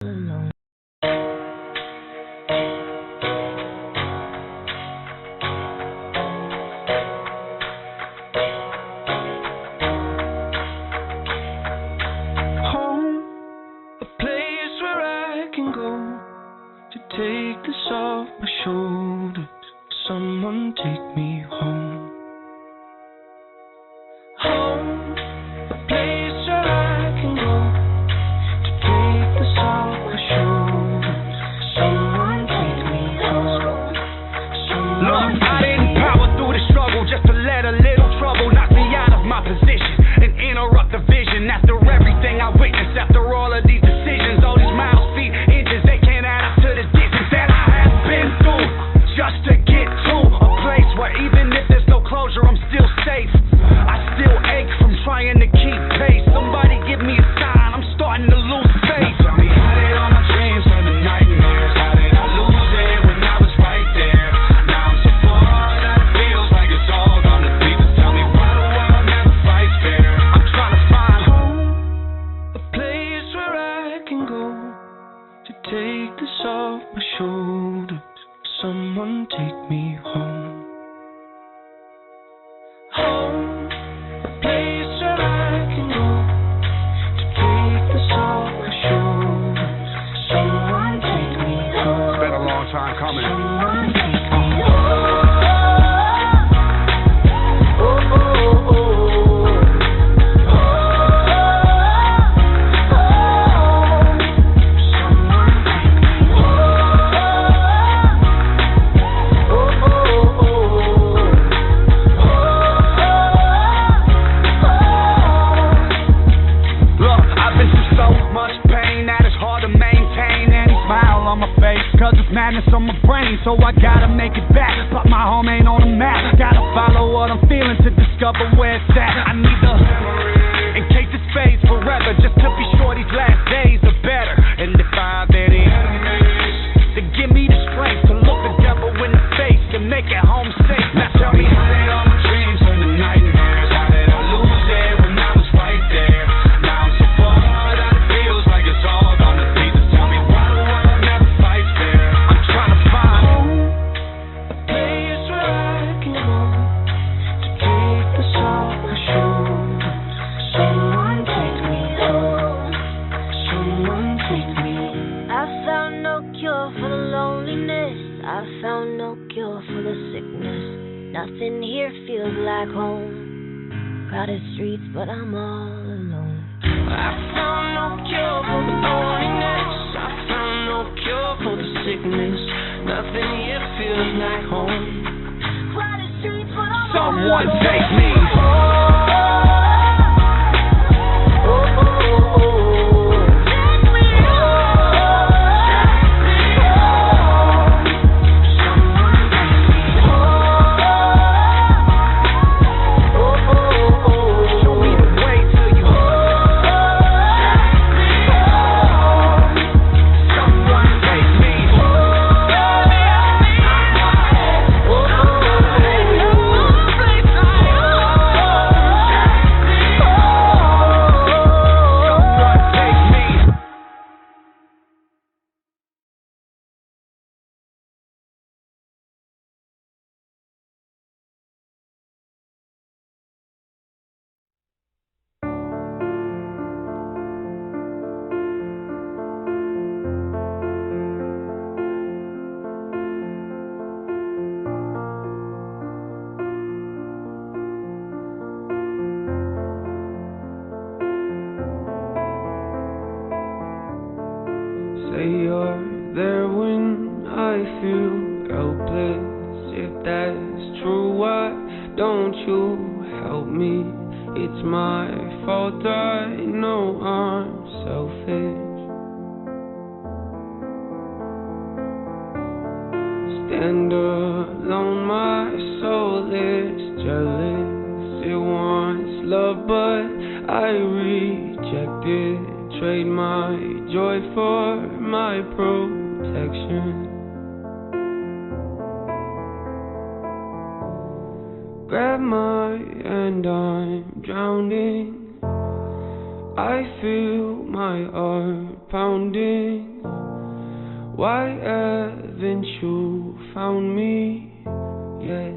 alone. Home, a place where I can go to take this off my shoulders. Someone take me home. Home, a place where I can go to take this off my shoulders. Someone take me home. Look, I didn't power through the struggle just to let a little trouble knock me out of my position and interrupt the vision. After everything I witnessed, after all of these decisions, all these miles, feet, inches, they can't add up to the distance that I have been through just to get to a place where even if there's no closure, I'm still safe. I still ache from trying to keep pace. Somebody give me a sign, I'm starting to lose faith. Tell me, how did all my dreams turn to nightmares? How did I lose it when I was right there? Now I'm so far that it feels like it's all gone to pieces. Tell me, why the world never fights fair? I'm trying to find home, a place where I can go to take this off my shoulders. Someone take me home. Home, a place where I can go to take this off my shoulders. Someone take me home. It's been a long time coming. Someone take me home. Oh, oh, oh, oh. Someone take me Look, I've been through so much pain that it's hard to maintain any smile on my face, cause it's madness on my brain, so I gotta make it back. But my home ain't on the map, gotta follow what I'm feeling to discover where it's at. I need the in case it fades forever, just to be sure these last days are better. And if I have any enemies, to give me the strength to look the devil in the face and make it home safe. Now tell me, how did all my dreams turn to nightmares? How did I lose it when I was right there? Now I'm so far that it feels like it's all gone to pieces. Tell me, why the world never fights fair? I'm trying to find home, a place where I can go to take this off my shoulders. Someone take me home. Someone take me. I found no cure for the loneliness. I found no cure for the sickness. Nothing here feels like home. Crowded streets, but I'm all alone. I found no cure for the loneliness. I found no cure for the sickness. Nothing here feels like home. Crowded streets, but I'm someone all alone. take me home. Say you're there when I feel helpless. If that's true, why don't you help me? It's my fault, I know I'm selfish. Stand alone, my soul is jealous. It wants love, but I reject it. Trade my joy for my protection. Grab my hand, I'm drowning. I feel my heart pounding. Why haven't you found me yet?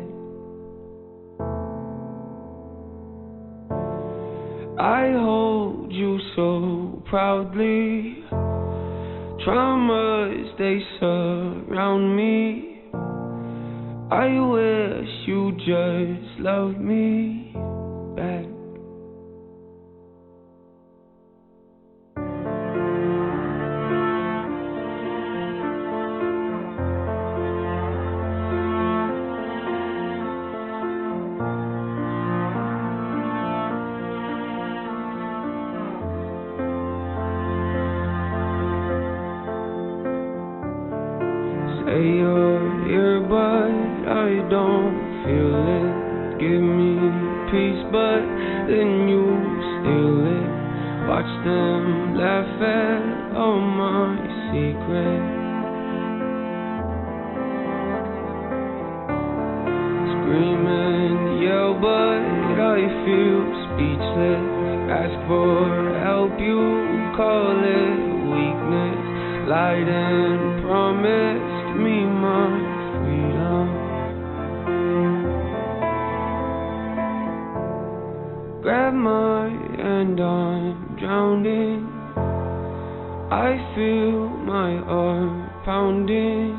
I hold you so proudly. Traumas, they surround me. I wish you just loved me back. Say you're here, but I don't feel it. Give me peace, but then you steal it. Watch them laugh at all my secrets. Scream and yell, but I feel speechless. Ask for help, you call it weakness. Lied and promised me my freedom. Grab my hand, I'm drowning. I feel my heart pounding.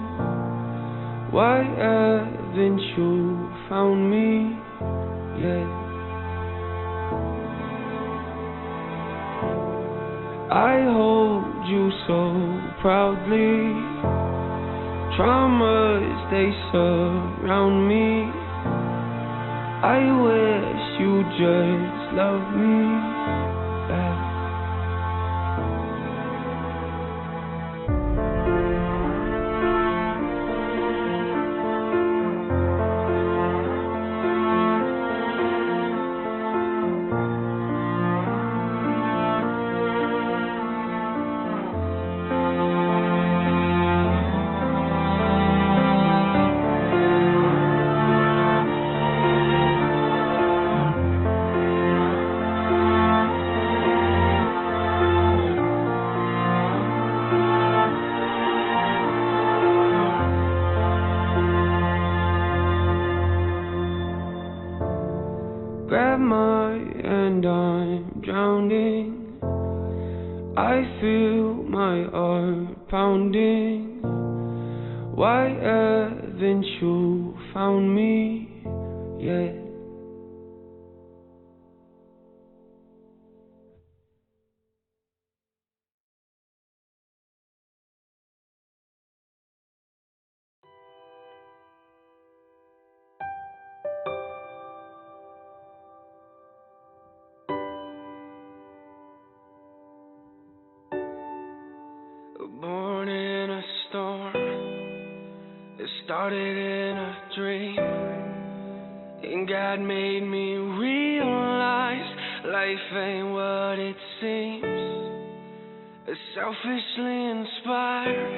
Why haven't you found me yet? I hold you so proudly. Traumas, they surround me. I wish you just loved me back. Grab my hand, I'm drowning. I feel my heart pounding. Why haven't you found me yet? Born in a storm, it started in a dream, and God made me realize life ain't what it seems. Selfishly inspired,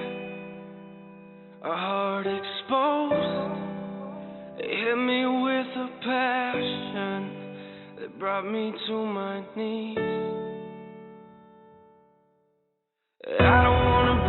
a heart exposed, it hit me with a passion that brought me to my knees. I don't wanna